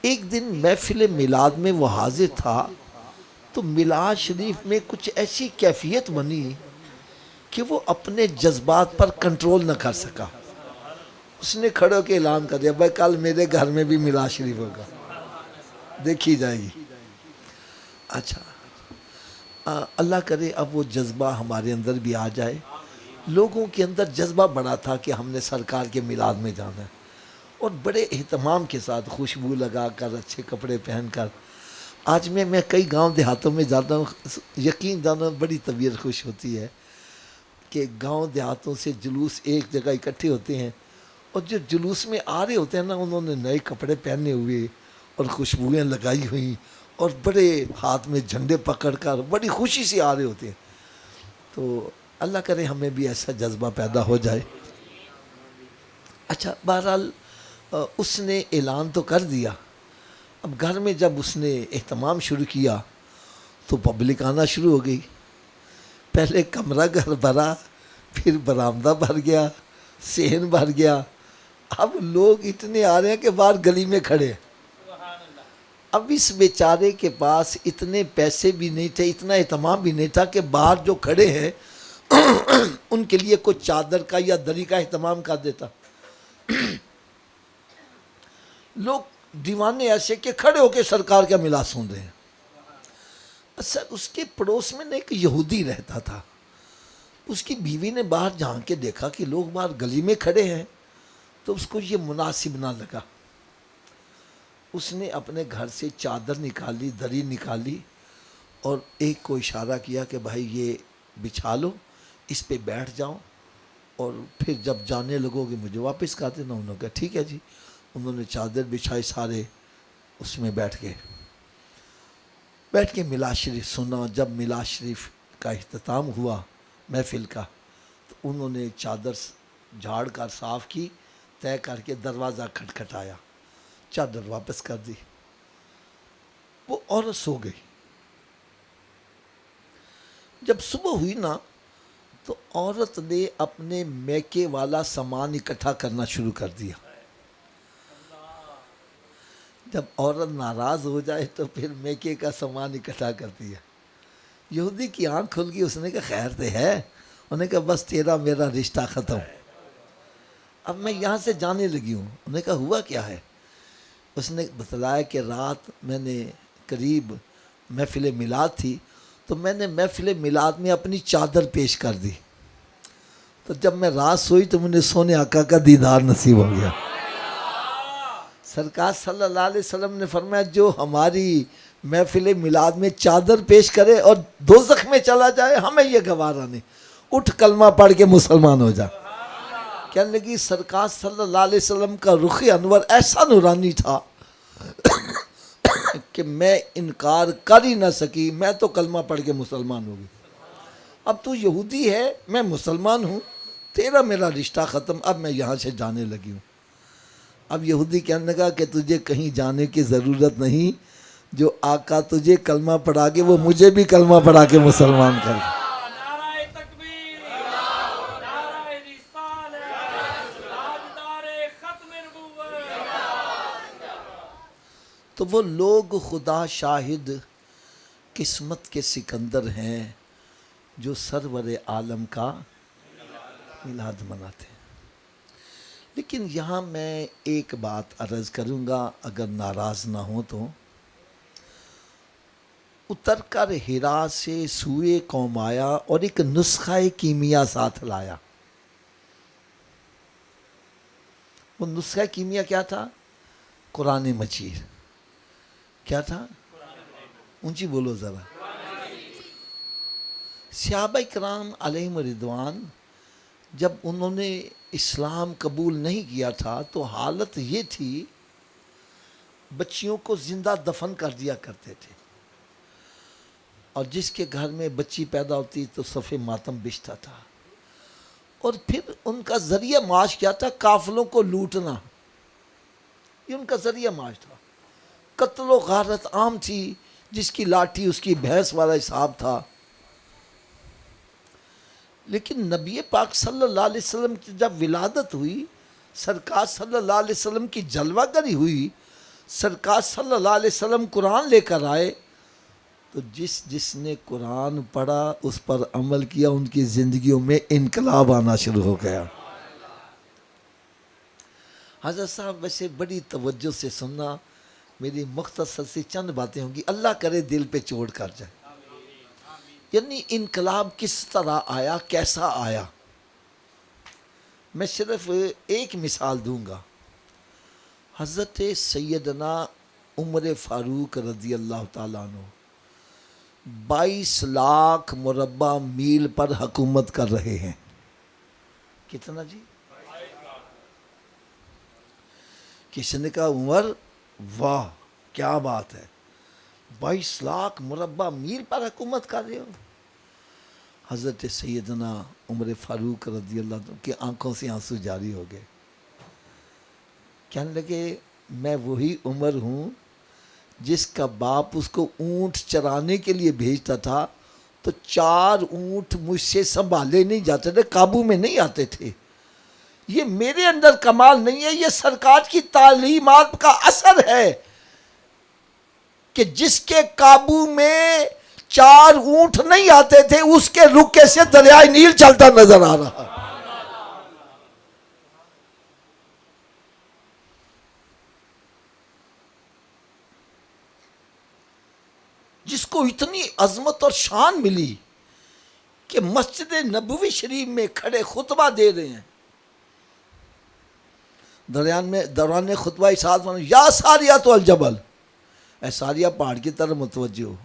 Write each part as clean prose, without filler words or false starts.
ایک دن محفل میلاد میں وہ حاضر تھا تو میلاد شریف میں کچھ ایسی کیفیت بنی کہ وہ اپنے جذبات پر کنٹرول نہ کر سکا. اس نے کھڑے ہو کے اعلان کر دیا بھائی کل میرے گھر میں بھی میلاد شریف ہوگا, دیکھی جائے گی. اچھا اللہ کرے اب وہ جذبہ ہمارے اندر بھی آ جائے. لوگوں کے اندر جذبہ بڑا تھا کہ ہم نے سرکار کے میلاد میں جانا ہے, اور بڑے اہتمام کے ساتھ خوشبو لگا کر اچھے کپڑے پہن کر. آج میں کئی گاؤں دیہاتوں میں جاتا ہوں, یقین جانا بڑی طبیعت خوش ہوتی ہے کہ گاؤں دیہاتوں سے جلوس ایک جگہ اکٹھے ہوتے ہیں, اور جو جلوس میں آ رہے ہوتے ہیں نا انہوں نے نئے کپڑے پہنے ہوئے اور خوشبوئیں لگائی ہوئی اور بڑے ہاتھ میں جھنڈے پکڑ کر بڑی خوشی سے آ رہے ہوتے ہیں. تو اللہ کرے ہمیں بھی ایسا جذبہ پیدا ہو جائے. اچھا بہرحال اس نے اعلان تو کر دیا. اب گھر میں جب اس نے اہتمام شروع کیا تو پبلک آنا شروع ہو گئی. پہلے کمرہ گھر بھرا, پھر برآمدہ بھر گیا, صحن بھر گیا. اب لوگ اتنے آ رہے ہیں کہ باہر گلی میں کھڑے ہیں. اب اس بیچارے کے پاس اتنے پیسے بھی نہیں تھے, اتنا اہتمام بھی نہیں تھا کہ باہر جو کھڑے ہیں ان کے لیے کوئی چادر کا یا دری کا اہتمام کر دیتا. لوگ دیوانے ایسے کہ کھڑے ہو کے سرکار کا میلاد سن رہے ہیں. اچھا اس کے پڑوس میں ایک یہودی رہتا تھا. اس کی بیوی نے باہر جھانک کے دیکھا کہ لوگ باہر گلی میں کھڑے ہیں, تو اس کو یہ مناسب نہ لگا. اس نے اپنے گھر سے چادر نکالی, دری نکالی, اور ایک کو اشارہ کیا کہ بھائی یہ بچھا لو, اس پہ بیٹھ جاؤ, اور پھر جب جانے لگو گے مجھے واپس کر دینا. انہوں نے کہا ٹھیک ہے جی. انہوں نے چادر بچھائی, سارے اس میں بیٹھ کے میلاد شریف سنا. جب میلاد شریف کا اختتام ہوا محفل کا, تو انہوں نے چادر جھاڑ کر صاف کی, طے کر کے دروازہ کھٹکھٹایا, چادر واپس کر دی. وہ عورت سو گئی. جب صبح ہوئی نا تو عورت نے اپنے میکے والا سامان اکٹھا کرنا شروع کر دیا. جب عورت ناراض ہو جائے تو پھر میکے کا سامان اکٹھا کرتی ہے. یہودی کی آنکھ کھل گئی. اس نے کہا خیر تو ہے. انہوں نے کہا بس تیرا میرا رشتہ ختم, اب میں یہاں سے جانے لگی ہوں. انہوں نے کہا ہوا کیا ہے؟ اس نے بتلایا کہ رات میں نے قریب محفل میلاد تھی, تو میں نے محفل میلاد میں اپنی چادر پیش کر دی. تو جب میں رات سوئی تو مجھے سونے آقا کا دیدار نصیب ہو گیا. سرکار صلی اللہ علیہ وسلم نے فرمایا جو ہماری محفل میلاد میں چادر پیش کرے اور دوزخ میں چلا جائے ہمیں یہ گوارا نہیں, اٹھ کلمہ پڑھ کے مسلمان ہو جا. کہنے لگی سرکار صلی اللہ علیہ وسلم کا رخ انور ایسا نورانی تھا کہ میں انکار کر ہی نہ سکی. میں تو کلمہ پڑھ کے مسلمان ہو گئی. اب تو یہودی ہے, میں مسلمان ہوں, تیرا میرا رشتہ ختم, اب میں یہاں سے جانے لگی ہوں. اب یہودی کہنے لگا کہ تجھے کہیں جانے کی ضرورت نہیں, جو آقا تجھے کلمہ پڑھا کے وہ مجھے بھی کلمہ پڑھا کے مسلمان کر. تو وہ لوگ خدا شاہد قسمت کے سکندر ہیں جو سرور عالم کا میلاد مناتے ہیں. لیکن یہاں میں ایک بات عرض کروں گا, اگر ناراض نہ ہو تو. اتر کر ہرا سے سوئے قوم آیا اور ایک نسخہ کیمیا ساتھ لایا. وہ نسخہ کیمیا کیا تھا؟ قرآن مجید. کیا تھا؟ اونچی بولو ذرا. صحابہ کرام علیہم رضوان جب انہوں نے اسلام قبول نہیں کیا تھا تو حالت یہ تھی بچیوں کو زندہ دفن کر دیا کرتے تھے, اور جس کے گھر میں بچی پیدا ہوتی تو صف ماتم بچھتا تھا. اور پھر ان کا ذریعہ معاش کیا تھا؟ قافلوں کو لوٹنا. یہ ان کا ذریعہ معاش تھا. قتل و غارت عام تھی, جس کی لاٹھی اس کی بھینس والا حساب تھا. لیکن نبی پاک صلی اللہ علیہ وسلم کی جب ولادت ہوئی, سرکار صلی اللہ علیہ وسلم کی جلوہ گری ہوئی, سرکار صلی اللہ علیہ وسلم قرآن لے کر آئے تو جس نے قرآن پڑھا اس پر عمل کیا ان کی زندگیوں میں انقلاب آنا شروع ہو گیا۔ حضرت صاحب ویسے بڑی توجہ سے سننا، میری مختصر سی چند باتیں ہوں گی، اللہ کرے دل پہ چوٹ کر جائے۔ یعنی انقلاب کس طرح آیا، کیسا آیا؟ میں صرف ایک مثال دوں گا۔ حضرت سیدنا عمر فاروق رضی اللہ تعالیٰ عنہ 22 لاکھ مربع میل پر حکومت کر رہے ہیں۔ کتنا جی؟ کسی نے کہا عمر واہ کیا بات ہے، 22 لاکھ مربع میل پر حکومت کر رہے ہو۔ حضرت سیدنا عمر فاروق رضی اللہ عنہ کی آنکھوں سے آنسو جاری ہو گئے۔ کہنے لگے میں وہی عمر ہوں جس کا باپ اس کو اونٹ چرانے کے لیے بھیجتا تھا تو 4 اونٹ مجھ سے سنبھالے نہیں جاتے تھے، قابو میں نہیں آتے تھے۔ یہ میرے اندر کمال نہیں ہے، یہ سرکار کی تعلیمات کا اثر ہے کہ جس کے قابو میں 4 اونٹ نہیں آتے تھے اس کے رکے سے دریائے نیل چلتا نظر آ رہا۔ جس کو اتنی عظمت اور شان ملی کہ مسجد نبوی شریف میں کھڑے خطبہ دے رہے ہیں، دوران خطبہ ارشاد فرمایا یا ساریہ الجبل، اے ساریہ پہاڑ کی طرف متوجہ ہو۔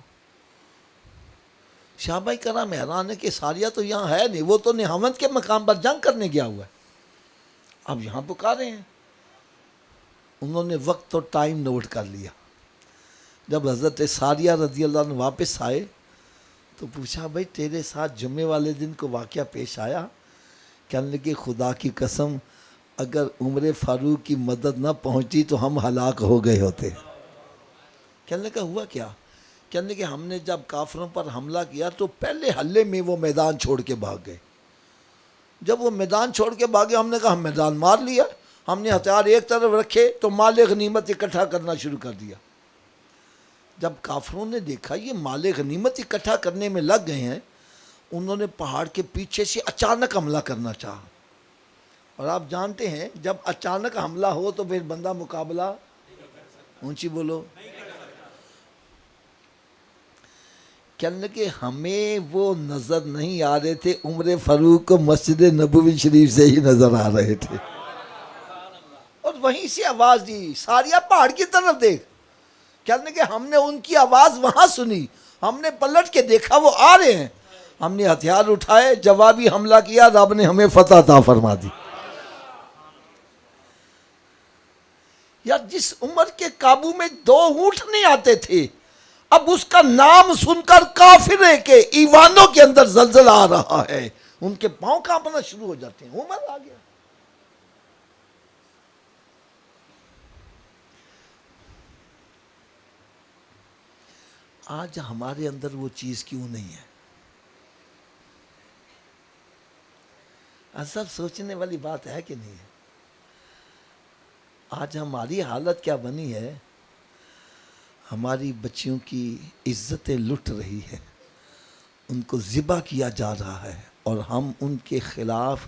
شاہ بھائی کرام حیران ہے کہ ساریہ تو یہاں ہے نہیں، وہ تو نہاوند کے مقام پر جنگ کرنے گیا ہوا ہے، اب یہاں پکارے ہیں۔ انہوں نے وقت اور ٹائم نوٹ کر لیا۔ جب حضرت ساریہ رضی اللہ عنہ واپس آئے تو پوچھا بھائی تیرے ساتھ جمعے والے دن کو واقعہ پیش آیا؟ کہنے لگے خدا کی قسم اگر عمر فاروق کی مدد نہ پہنچی تو ہم ہلاک ہو گئے ہوتے۔ کہنے لگا ہوا کیا؟ کہنے لگے ہم نے جب کافروں پر حملہ کیا تو پہلے حلے میں وہ میدان چھوڑ کے بھاگ گئے۔ جب وہ میدان چھوڑ کے بھاگے ہم نے کہا ہم میدان مار لیا، ہم نے ہتھیار ایک طرف رکھے تو مال غنیمت اکٹھا کرنا شروع کر دیا۔ جب کافروں نے دیکھا یہ مال غنیمت اکٹھا کرنے میں لگ گئے ہیں، انہوں نے پہاڑ کے پیچھے سے اچانک حملہ کرنا چاہا، اور آپ جانتے ہیں جب اچانک حملہ ہو تو پھر بندہ مقابلہ اونچی بولو۔ کہنے کہ ہمیں وہ نظر نہیں آ رہے تھے، عمر فاروق کو مسجد نبوی شریف سے ہی نظر آ رہے تھے، اور وہیں سے آواز دی ساریہ پہاڑ کی طرف دیکھ۔ کہنے کہ ہم نے ان کی آواز وہاں سنی، ہم نے پلٹ کے دیکھا وہ آ رہے ہیں، ہم نے ہتھیار اٹھائے جوابی حملہ کیا، رب نے ہمیں فتح عطا فرما دی۔ یا جس عمر کے قابو میں 2 اونٹ نہیں آتے تھے، اب اس کا نام سن کر کافرے کے ایوانوں کے اندر زلزلہ آ رہا ہے، ان کے پاؤں کانپنا شروع ہو جاتے ہیں، عمر آ گیا۔ آج ہمارے اندر وہ چیز کیوں نہیں ہے؟ سب سوچنے والی بات ہے کہ نہیں ہے؟ آج ہماری حالت کیا بنی ہے؟ ہماری بچیوں کی عزتیں لٹ رہی ہے، ان کو ذبح کیا جا رہا ہے، اور ہم ان کے خلاف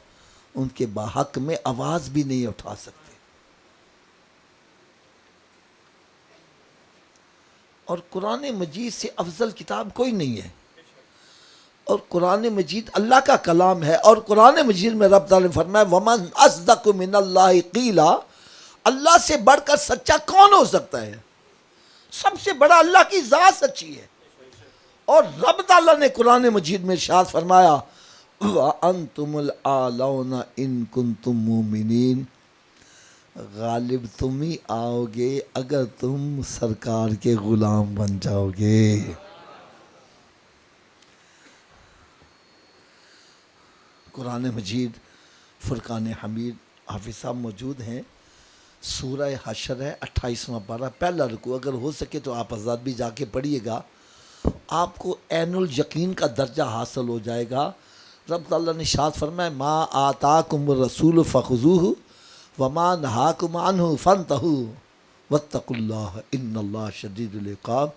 ان کے باحق میں آواز بھی نہیں اٹھا سکتے۔ اور قرآن مجید سے افضل کتاب کوئی نہیں ہے، اور قرآن مجید اللہ کا کلام ہے، اور قرآن مجید میں رب تعالیٰ نے فرمایا وَمَنْ أَصْدَقُ مِنَ اللَّهِ قِيلًا، اللہ سے بڑھ کر سچا کون ہو سکتا ہے؟ سب سے بڑا اللہ کی ذات سچی ہے، اور رب تعالیٰ نے قرآن مجید میں ارشاد فرمایا وَأَنْتُمُ الْأَعْلَوْنَ إِن كُنتُم مُؤْمِنِينَ، غالب تم ہی آؤ گے اگر تم سرکار کے غلام بن جاؤ گے۔ قرآن مجید فرقان حمید حافظ صاحب موجود ہیں، سورہ حشر ہے 28واں پارہ، پہلا رکوع، اگر ہو سکے تو آپ حضرات بھی جا کے پڑھیے گا، آپ کو عین الیقین کا درجہ حاصل ہو جائے گا۔ رب تعالیٰ نے ارشاد فرمایا ما آتاکم الرسول فخذوہ وما نہاکم عنہ فانتہوا، واتقوا اللہ ان اللہ شدید العقاب.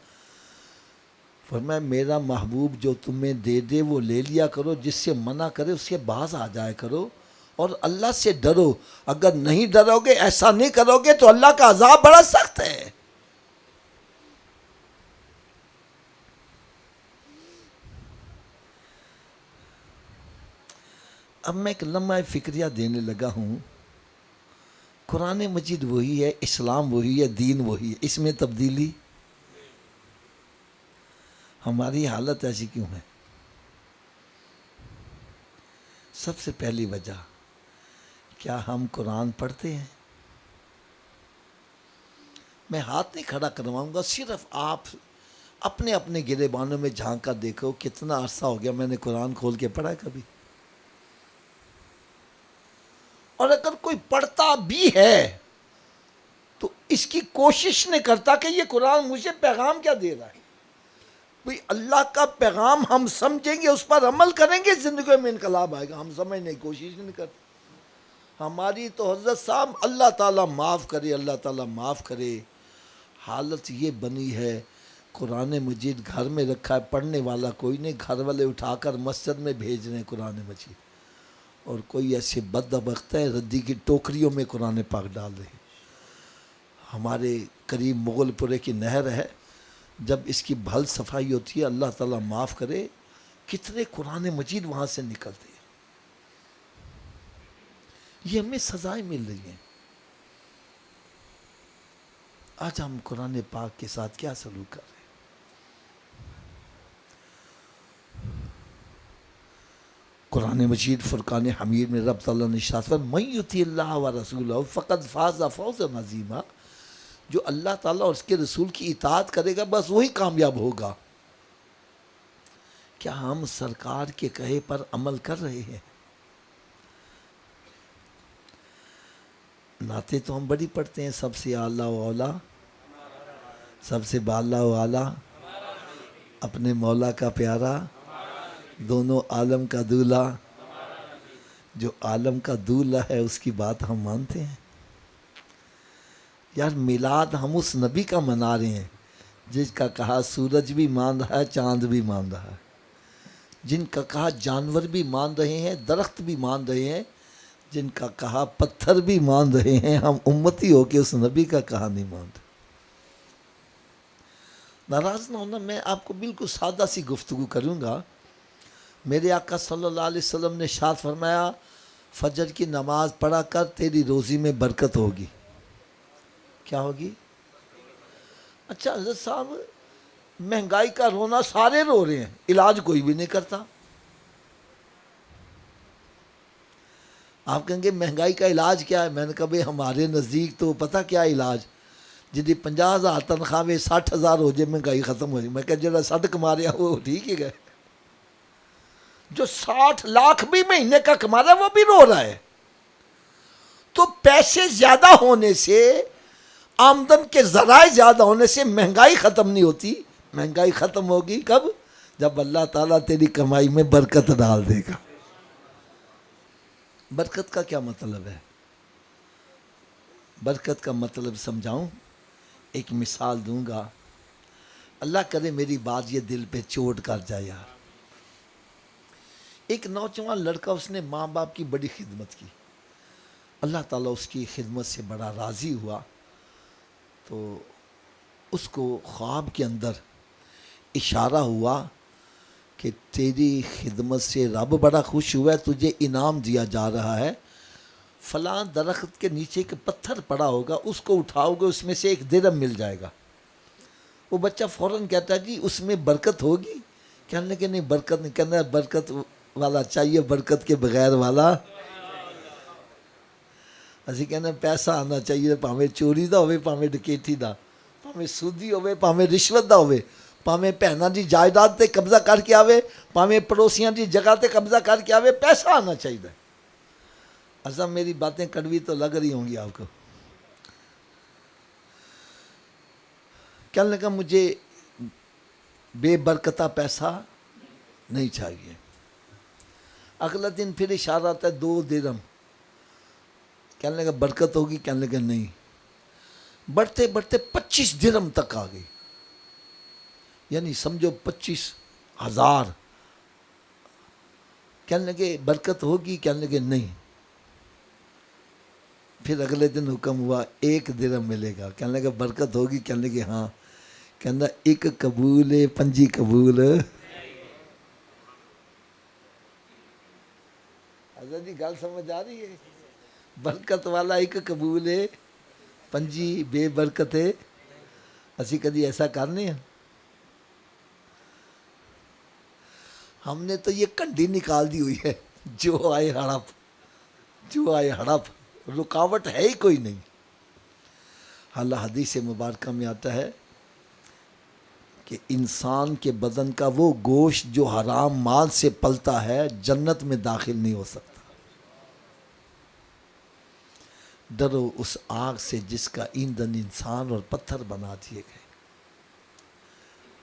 فرمایا میرا محبوب جو تمہیں دے دے وہ لے لیا کرو، جس سے منع کرے اس کے باز آ جایا کرو، اور اللہ سے ڈرو. اگر نہیں ڈرو گے، ایسا نہیں کرو گے تو اللہ کا عذاب بڑا سخت ہے. اب میں ایک لمحہ فکریہ دینے لگا ہوں. قرآن مجید وہی ہے، اسلام وہی ہے، دین وہی ہے، اس میں تبدیلی. ہماری حالت ایسی کیوں ہے؟ سب سے پہلی وجہ، کیا ہم قرآن پڑھتے ہیں؟ میں ہاتھ نہیں کھڑا کرواؤں گا، صرف آپ اپنے اپنے گریبانوں میں جھانک کر دیکھو کتنا عرصہ ہو گیا میں نے قرآن کھول کے پڑھا ہے کبھی. اور اگر کوئی پڑھتا بھی ہے تو اس کی کوشش نہیں کرتا کہ یہ قرآن مجھے پیغام کیا دے رہا ہے. بھئی اللہ کا پیغام ہم سمجھیں گے، اس پر عمل کریں گے، زندگی میں انقلاب آئے گا. ہم سمجھنے کی کوشش نہیں کرتے. ہماری تو حضرت صاحب اللہ تعالیٰ معاف کرے، اللہ تعالیٰ معاف کرے، حالت یہ بنی ہے. قرآن مجید گھر میں رکھا ہے، پڑھنے والا کوئی نہیں، گھر والے اٹھا کر مسجد میں بھیج رہے ہیں قرآن مجید، اور کوئی ایسے بدبخت ہے ردی کی ٹوکریوں میں قرآن پاک ڈال رہے ہیں. ہمارے قریب مغل پورے کی نہر ہے، جب اس کی بھل صفائی ہوتی ہے، اللہ تعالیٰ معاف کرے، کتنے قرآن مجید وہاں سے نکلتے ہیں. یہ ہمیں سزائیں مل رہی ہیں. آج ہم قرآن پاک کے ساتھ کیا سلوک کر رہے ہیں؟ قرآن مجید فرقان حمید میں رب تعالیٰ نے ارشاد فرمایا من یطیع اللہ و رسولہ فقد فاز فوزا عظیما. جو اللہ تعالیٰ اور اس کے رسول کی اطاعت کرے گا بس وہی کامیاب ہوگا. کیا ہم سرکار کے کہے پر عمل کر رہے ہیں؟ نعتیں تو ہم بڑی پڑھتے ہیں، سب سے اعلیٰ و اولیٰ، سب سے بالا و اعلیٰ، اپنے مولا کا پیارا، دونوں عالم کا دولہ. جو عالم کا دولہ ہے اس کی بات ہم مانتے ہیں. یار میلاد ہم اس نبی کا منا رہے ہیں جس کا کہا سورج بھی مان رہا ہے، چاند بھی مان رہا ہے، جن کا کہا جانور بھی مان رہے ہیں، درخت بھی مان رہے ہیں، جن کا کہا پتھر بھی مان رہے ہیں. ہم امتی ہو کے اس نبی کا کہا نہیں مانتے. ناراض نہ ہونا، میں آپ کو بالکل سادہ سی گفتگو کروں گا. میرے آقا صلی اللہ علیہ وسلم نے ارشاد فرمایا فجر کی نماز پڑھا کر، تیری روزی میں برکت ہوگی. کیا ہوگی؟ اچھا حضرت صاحب مہنگائی کا رونا سارے رو رہے ہیں، علاج کوئی بھی نہیں کرتا. آپ کہیں گے مہنگائی کا علاج کیا ہے؟ میں نے کہا بھائی ہمارے نزدیک تو پتہ کیا علاج، جدی 50,000 تنخواہ میں 60,000 ہو جائے مہنگائی ختم ہو جائے. میں کہا جڑا 60 کما رہا وہ ٹھیک ہی گئے، جو 60 لاکھ بھی مہینے کا کما رہا ہے وہ بھی رو رہا ہے. تو پیسے زیادہ ہونے سے، آمدن کے ذرائع زیادہ ہونے سے مہنگائی ختم نہیں ہوتی. مہنگائی ختم ہوگی کب؟ جب اللہ تعالیٰ تیری کمائی میں برکت ڈال دے گا. برکت کا کیا مطلب ہے؟ برکت کا مطلب سمجھاؤں، ایک مثال دوں گا. اللہ کرے میری بات یہ دل پہ چوٹ کر جائے. یار ایک نوجوان لڑکا، اس نے ماں باپ کی بڑی خدمت کی، اللہ تعالیٰ اس کی خدمت سے بڑا راضی ہوا. تو اس کو خواب کے اندر اشارہ ہوا کہ تیری خدمت سے رب بڑا خوش ہوا ہے، تجھے انعام دیا جا رہا ہے. فلاں درخت کے نیچے ایک پتھر پڑا ہوگا، اس کو اٹھاؤ گے اس میں سے 1 درہم مل جائے گا. وہ بچہ فوراً کہتا ہے جی اس میں برکت ہوگی؟ کہنے لگے نہیں برکت نہیں. کہنا برکت والا چاہیے، برکت کے بغیر والا. اسی کہنا پیسہ آنا چاہیے، پاویں چوری دا ہوئے، پاویں ڈکیٹی دا، پاویں سودی ہوئے، پاویں رشوت دا ہوئے، پاویں بہناں دی جائیداد تے قبضہ کر کے آوے، پاویں پڑوسیاں دی جگہ تے قبضہ کر کے آوے، پیسہ آنا چاہیے. اصل میری باتیں کڑوی تو لگ رہی ہوں گی آپ کو. کہنے لگا مجھے بے برکتہ پیسہ نہیں چاہیے. اگلا دن پھر اشارہ آتا ہے 2 درہم. کہنے لگا برکت ہوگی؟ کہنے لگا نہیں. بڑھتے بڑھتے 25 درہم تک آ گئی، یعنی سمجھو 25,000۔ کہنے لگے برکت ہوگی؟ کہنے لگے نہیں۔ پھر اگلے دن حکم ہوا 1 درہم ملے گا، کہنے لگے برکت ہوگی؟ کہنے لگے ہاں۔ کہنا 1 قبول 5 قبول۔ حضرت جی گل سمجھ آ رہی ہے؟ برکت والا 1 قبول 5 بے برکت ہے۔ اسی کدی ایسا کرنے ہیں؟ ہم نے تو یہ کنڈی نکال دی ہوئی ہے، جو آئے ہڑپ، جو آئے ہڑپ، رکاوٹ ہے ہی کوئی نہیں۔ اللہ حدیث مبارکہ میں آتا ہے کہ انسان کے بدن کا وہ گوشت جو حرام مال سے پلتا ہے جنت میں داخل نہیں ہو سکتا۔ ڈرو اس آگ سے جس کا ایندھن انسان اور پتھر بنا دیے گئے۔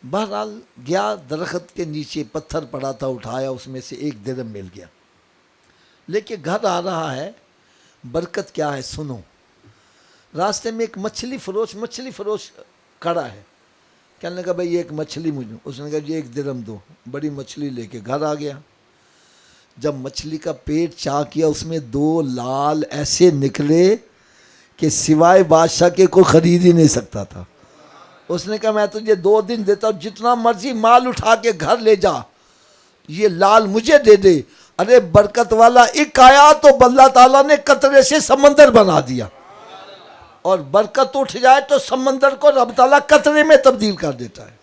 بہرحال گیا، درخت کے نیچے پتھر پڑا تھا، اٹھایا، اس میں سے 1 درہم مل گیا، لے کے گھر آ رہا ہے۔ برکت کیا ہے سنو۔ راستے میں ایک مچھلی فروش کھڑا ہے، کہنے لگا بھائی ایک مچھلی مجھے، اس نے کہا جی 1 درہم دو، بڑی مچھلی لے کے گھر آ گیا۔ جب مچھلی کا پیٹ چاک کیا، اس میں 2 لال ایسے نکلے کہ سوائے بادشاہ کے کوئی خرید ہی نہیں سکتا تھا۔ اس نے کہا میں تجھے 2 دن دیتا ہوں، جتنا مرضی مال اٹھا کے گھر لے جا، یہ لال مجھے دے دے۔ ارے برکت والا ایک آیا تو اللہ تعالیٰ نے قطرے سے سمندر بنا دیا، اور برکت اٹھ جائے تو سمندر کو رب تعالیٰ قطرے میں تبدیل کر دیتا ہے۔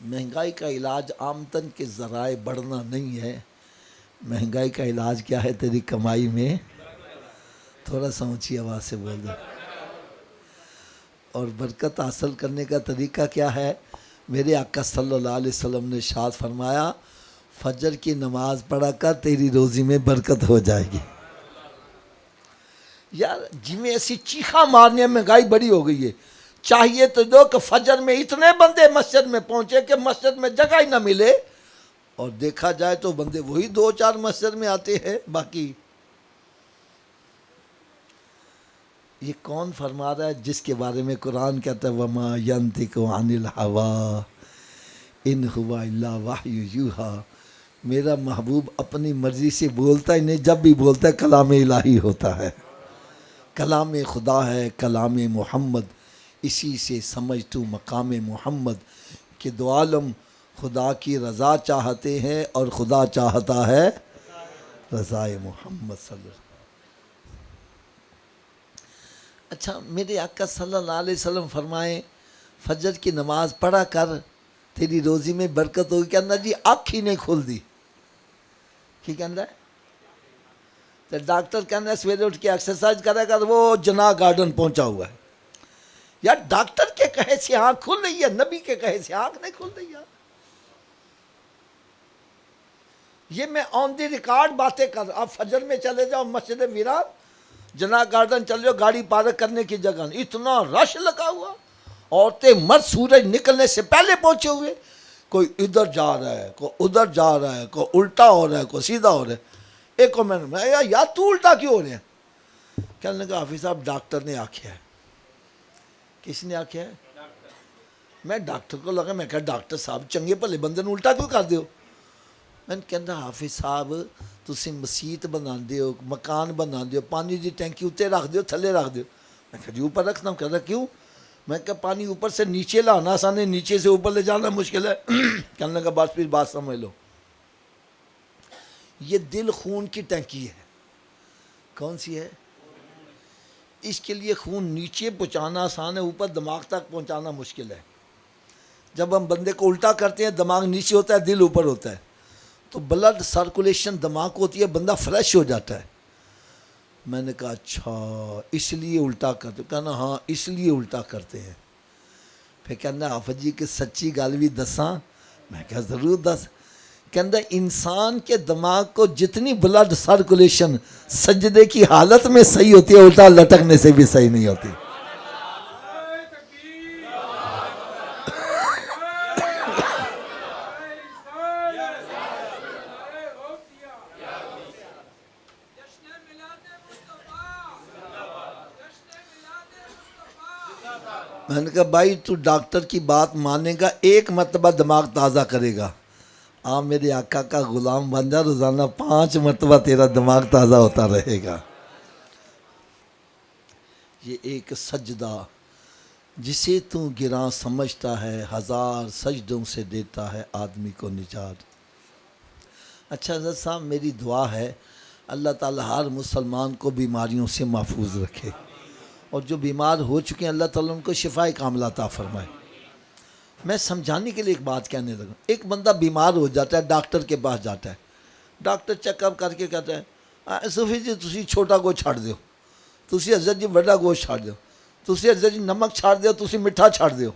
مہنگائی کا علاج آمدن کے ذرائع بڑھنا نہیں ہے، مہنگائی کا علاج کیا ہے؟ تیری کمائی میں، تھوڑا سا اونچی آواز سے بول دو۔ اور برکت حاصل کرنے کا طریقہ کیا ہے؟ میرے آقا صلی اللہ علیہ وسلم نے ارشاد فرمایا فجر کی نماز پڑھا کر، تیری روزی میں برکت ہو جائے گی۔ یار جی میں ایسی چیخاں مارنے، مہنگائی بڑی ہو گئی ہے، چاہیے تو دو کہ فجر میں اتنے بندے مسجد میں پہنچے کہ مسجد میں جگہ ہی نہ ملے، اور دیکھا جائے تو بندے وہی 2-4 مسجد میں آتے ہیں، باقی یہ کون فرما رہا ہے جس کے بارے میں قرآن کہتا ہے وَمَا يَنْطِقُ عَنِ الْهَوَىٰ إِنْ هُوَ إِلَّا وَحْيٌ يُوحَىٰ۔ میرا محبوب اپنی مرضی سے بولتا ہی نہیں، جب بھی بولتا ہے کلام الہی ہوتا ہے، کلام خدا ہے، کلام محمد۔ اسی سے سمجھ تو مقام محمد کہ دو عالم خدا کی رضا چاہتے ہیں اور خدا چاہتا ہے رضائے محمد صلی اللہ علیہ وسلم۔ اچھا میرے آقا صلی اللہ علیہ وسلم فرمائیں فجر کی نماز پڑھا کر، تیری روزی میں برکت ہوگی۔ کہنا جی آنکھ ہی نہیں کھل دی، کی کہنا ہے؟ تو ڈاکٹر کہنا ہے سویرے اٹھ کے ایکسرسائز کرے گا، وہ جناح گارڈن پہنچا ہوا ہے۔ یار ڈاکٹر کے کہے سے آنکھ کھل رہی ہے، نبی کے کہے سے آنکھ نہیں کھل رہی ہے۔ یہ میں آن دی ریکارڈ باتیں کر رہا۔ آپ فجر میں چلے جاؤ مسجد ویران، جناح گارڈن چل جاؤ، گاڑی پارک کرنے کی جگہ نہیں، اتنا رش لگا ہوا، عورتیں مرد سورج نکلنے سے پہلے پہنچے ہوئے، کوئی ادھر جا رہا ہے، کوئی ادھر جا رہا ہے، کوئی الٹا ہو رہا ہے، کوئی سیدھا ہو رہا ہے۔ ایک کو میں نے یار تو الٹا کیوں ہو رہے ہیں؟ کہنے لگا حافظ صاحب ڈاکٹر نے آکھیا ہے۔ کس نے آکھیا ہے؟ میں ڈاکٹر کو لگا، میں کہا ڈاکٹر صاحب چنگے بھلے بندے نے الٹا کیوں کر دیو؟ میں نے کہنا حافظ صاحب تسی مسیت بنا دیو، مکان بنا دیو، پانی دی ٹینکی اتنے رکھ دیو، تھلے رکھ دیو۔ میں کہا جی اوپر رکھنا ہوں۔ کہتا کیوں؟ میں کہا پانی اوپر سے نیچے لانا آسان ہے، نیچے سے اوپر لے جانا مشکل ہے۔ کہنے لگا بس پھر بات سمجھ لو، یہ دل خون کی ٹینکی ہے۔ کون سی ہے؟ اس کے لیے خون نیچے پہنچانا آسان ہے، اوپر دماغ تک پہنچانا مشکل ہے۔ جب ہم بندے کو الٹا کرتے ہیں دماغ نیچے ہوتا ہے، دل اوپر ہوتا ہے، تو بلڈ سرکولیشن دماغ کو ہوتی ہے، بندہ فریش ہو جاتا ہے۔ میں نے کہا اچھا اس لیے الٹا کرتے؟ کہنا ہاں اس لیے الٹا کرتے ہیں۔ پھر کہنا حافظ جی کہ سچی گل بھی دساں؟ میں کہا ضرور دس۔ کہنا انسان کے دماغ کو جتنی بلڈ سرکولیشن سجدے کی حالت میں صحیح ہوتی ہے، الٹا لٹکنے سے بھی صحیح نہیں ہوتی۔ میں نے کہا بھائی تو ڈاکٹر کی بات مانے گا، ایک مرتبہ دماغ تازہ کرے گا، آپ میرے آقا کا غلام بن جا، روزانہ 5 مرتبہ تیرا دماغ تازہ ہوتا رہے گا۔ یہ ایک سجدہ جسے تو گراں سمجھتا ہے، 1000 سجدوں سے دیتا ہے آدمی کو نجات۔ اچھا حضرت صاحب میری دعا ہے اللہ تعالیٰ ہر مسلمان کو بیماریوں سے محفوظ رکھے، اور جو بیمار ہو چکے ہیں اللہ تعالیٰ ان کو شفاء کاملہ عطا فرمائے۔ میں سمجھانے کے لیے ایک بات کہنے لگا، ایک بندہ بیمار ہو جاتا ہے، ڈاکٹر کے پاس جاتا ہے، ڈاکٹر چیک اپ کر کے کہتا ہے صوفی جی تسی چھوٹا گوشت چھاڑ دیو، تسی حضرت جی بڑا گوشت چھاڑ دیو، تسی حضرت جی نمک چھاڑ دیو، تسی میٹھا چھاڑ دیو۔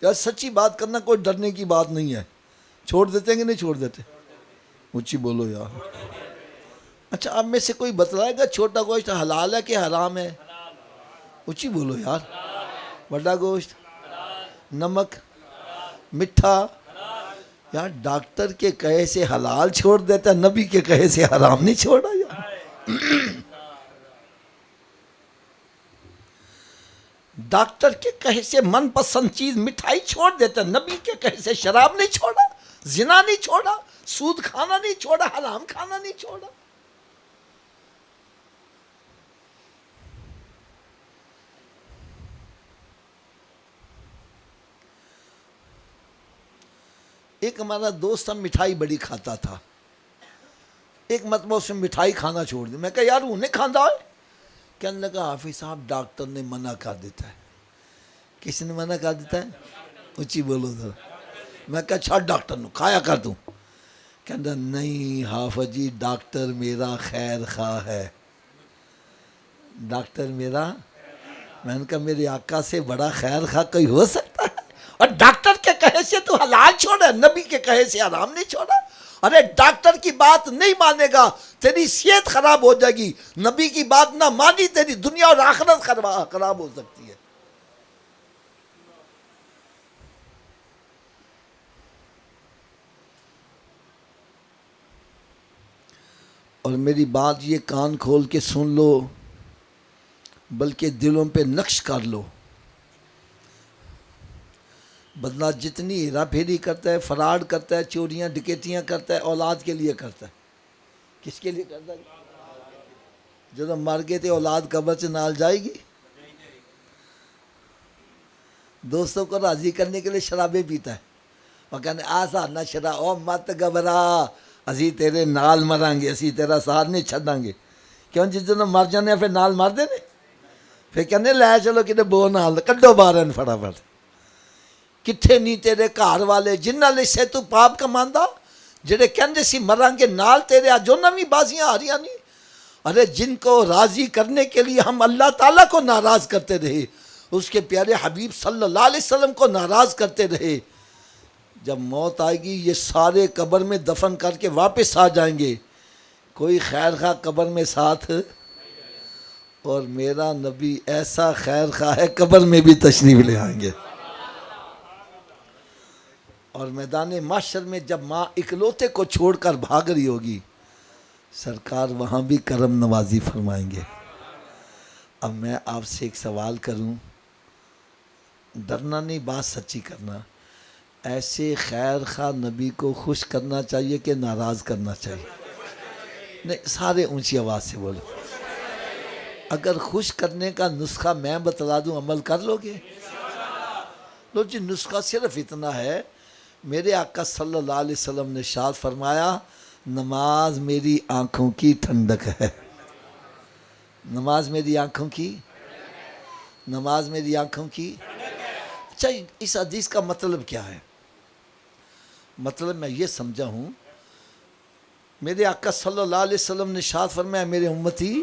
یار سچی بات کرنا کوئی ڈرنے کی بات نہیں ہے، چھوڑ دیتے ہیں کہ نہیں چھوڑ دیتے؟ اونچی بولو یار۔ اچھا اب میں سے کوئی بتلائے گا چھوٹا گوشت حلال ہے کہ حرام ہے؟ اونچی بولو یار۔ بڑا گوشت، نمک، مٹھا، یار ڈاکٹر کے کہے سے حلال چھوڑ دیتا ہے، نبی کے کہے سے حرام نہیں چھوڑا یار۔ ڈاکٹر کے کہے سے من پسند چیز مٹھائی چھوڑ دیتا ہے، نبی کے کہے سے شراب نہیں چھوڑا، زنا نہیں چھوڑا، سود کھانا نہیں چھوڑا، حرام کھانا نہیں چھوڑا۔ ایک ہمارا دوست ہم مٹھائی بڑی کھاتا تھا، ایک مرتبہ اس نے مٹھائی کھانا چھوڑ دی، میں کہا یار انہیں کھانا ہے؟ کہنے لگا حافظ صاحب ڈاکٹر نے منع کر دیتا ہے۔ کس نے منع کر دیتا ہے؟ اونچی بولو ذرا۔ میں کہا اچھا ڈاکٹر نے کھایا کر دوں؟ کہنا نہیں حافظ جی ڈاکٹر میرا خیر خواہ ہے، ڈاکٹر میرا، میں نے کہا میرے آقا سے بڑا خیر خواہ کوئی ہو سکتا ہے؟ اور ڈاکٹر کے کہے سے تو حلال چھوڑا، نبی کے کہے سے حرام نہیں چھوڑا؟ ارے ڈاکٹر کی بات نہیں مانے گا تیری صحت خراب ہو جائے گی، نبی کی بات نہ مانی تیری دنیا اور آخرت خراب ہو سکتی ہے۔ اور میری بات یہ کان کھول کے سن لو، بلکہ دلوں پہ نقش کر لو، بندہ جتنی ہیرا پھیری کرتا ہے، فراڈ کرتا ہے، چوریاں ڈکیتیاں کرتا ہے، اولاد کے لیے کرتا ہے۔ کس کے لیے کرتا ہے؟ جب مر گئے تھے اولاد قبر سے نال جائے گی؟ دوستوں کو راضی کرنے کے لیے شرابیں پیتا ہے، وہ کہنے آسا نہ شرا او مت گھبرا، اسی تیرے نال مریں گے، اسی تیرا ساتھ نہیں چھڈاں گے۔ کیوں جس دن مر جانے پھر نال مار دینے، پھر کہنے لے چلو کتے بو نال کڈو باہر فٹافٹ۔ کتھے نہیں تیرے گھر والے جنہاں لے سے تو پاپ کماندا، جڑے کہندے سی مریں گے نال تیرے، جو نویں بازیاں آ رہی نہیں۔ ارے جن کو راضی کرنے کے لیے ہم اللہ تعالیٰ کو ناراض کرتے رہے، اس کے پیارے حبیب صلی اللہ علیہ وسلم کو ناراض کرتے رہے، جب موت آئے گی یہ سارے قبر میں دفن کر کے واپس آ جائیں گے، کوئی خیر خواہ قبر میں ساتھ، اور میرا نبی ایسا خیر خواہ ہے قبر میں بھی تشریف لے آئیں گے۔ اور میدان محشر میں جب ماں اکلوتے کو چھوڑ کر بھاگ رہی ہوگی، سرکار وہاں بھی کرم نوازی فرمائیں گے۔ اب میں آپ سے ایک سوال کروں، ڈرنا نہیں، بات سچی کرنا، ایسے خیر خواہ نبی کو خوش کرنا چاہیے کہ ناراض کرنا چاہیے؟ نہیں، سارے اونچی آواز سے بولو۔ اگر خوش کرنے کا نسخہ میں بتلا دوں عمل کر لو گے؟ لو جی، نسخہ صرف اتنا ہے، میرے آقا صلی اللہ علیہ وسلم نے ارشاد فرمایا نماز میری آنکھوں کی ٹھنڈک ہے، نماز میری آنکھوں کی، نماز میری آنکھوں کی۔ اچھا اس حدیث کا مطلب کیا ہے؟ مطلب میں یہ سمجھا ہوں، میرے آقا صلی اللہ علیہ وسلم نے ارشاد فرمایا میرے امتی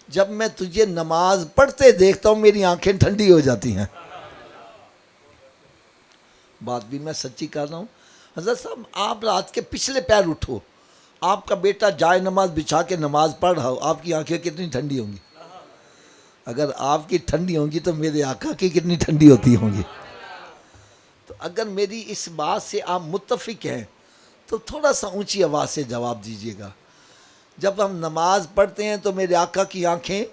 جب میں تجھے نماز پڑھتے دیکھتا ہوں میری آنکھیں ٹھنڈی ہو جاتی ہیں۔ بات بھی میں سچی کر رہا ہوں۔ حضرت صاحب آپ رات کے پچھلے پیر اٹھو، آپ کا بیٹا جائے نماز بچھا کے نماز پڑھ رہا ہو، آپ کی آنکھیں کتنی ٹھنڈی ہوں گی؟ اگر آپ کی ٹھنڈی ہوں گی تو میرے آقا کی کتنی ٹھنڈی ہوتی ہوں گی؟ تو اگر میری اس بات سے آپ متفق ہیں تو تھوڑا سا اونچی آواز سے جواب دیجیے گا۔ جب ہم نماز پڑھتے ہیں تو میرے آقا کی آنکھیں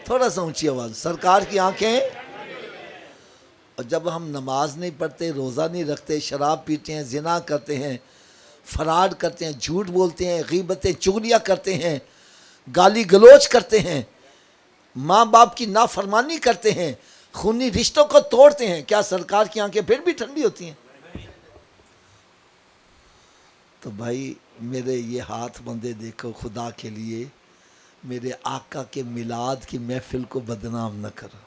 تھوڑا سا اونچی آواز، سرکار کی آنکھیں، اور جب ہم نماز نہیں پڑھتے، روزہ نہیں رکھتے، شراب پیتے ہیں، زنا کرتے ہیں، فراڈ کرتے ہیں، جھوٹ بولتے ہیں، غیبتیں چغلیاں کرتے ہیں، گالی گلوچ کرتے ہیں، ماں باپ کی نافرمانی کرتے ہیں، خونی رشتوں کو توڑتے ہیں، کیا سرکار کی آنکھیں پھر بھی ٹھنڈی ہوتی ہیں؟ تو بھائی میرے یہ ہاتھ بندے دیکھو، خدا کے لیے میرے آقا کے میلاد کی محفل کو بدنام نہ کرو۔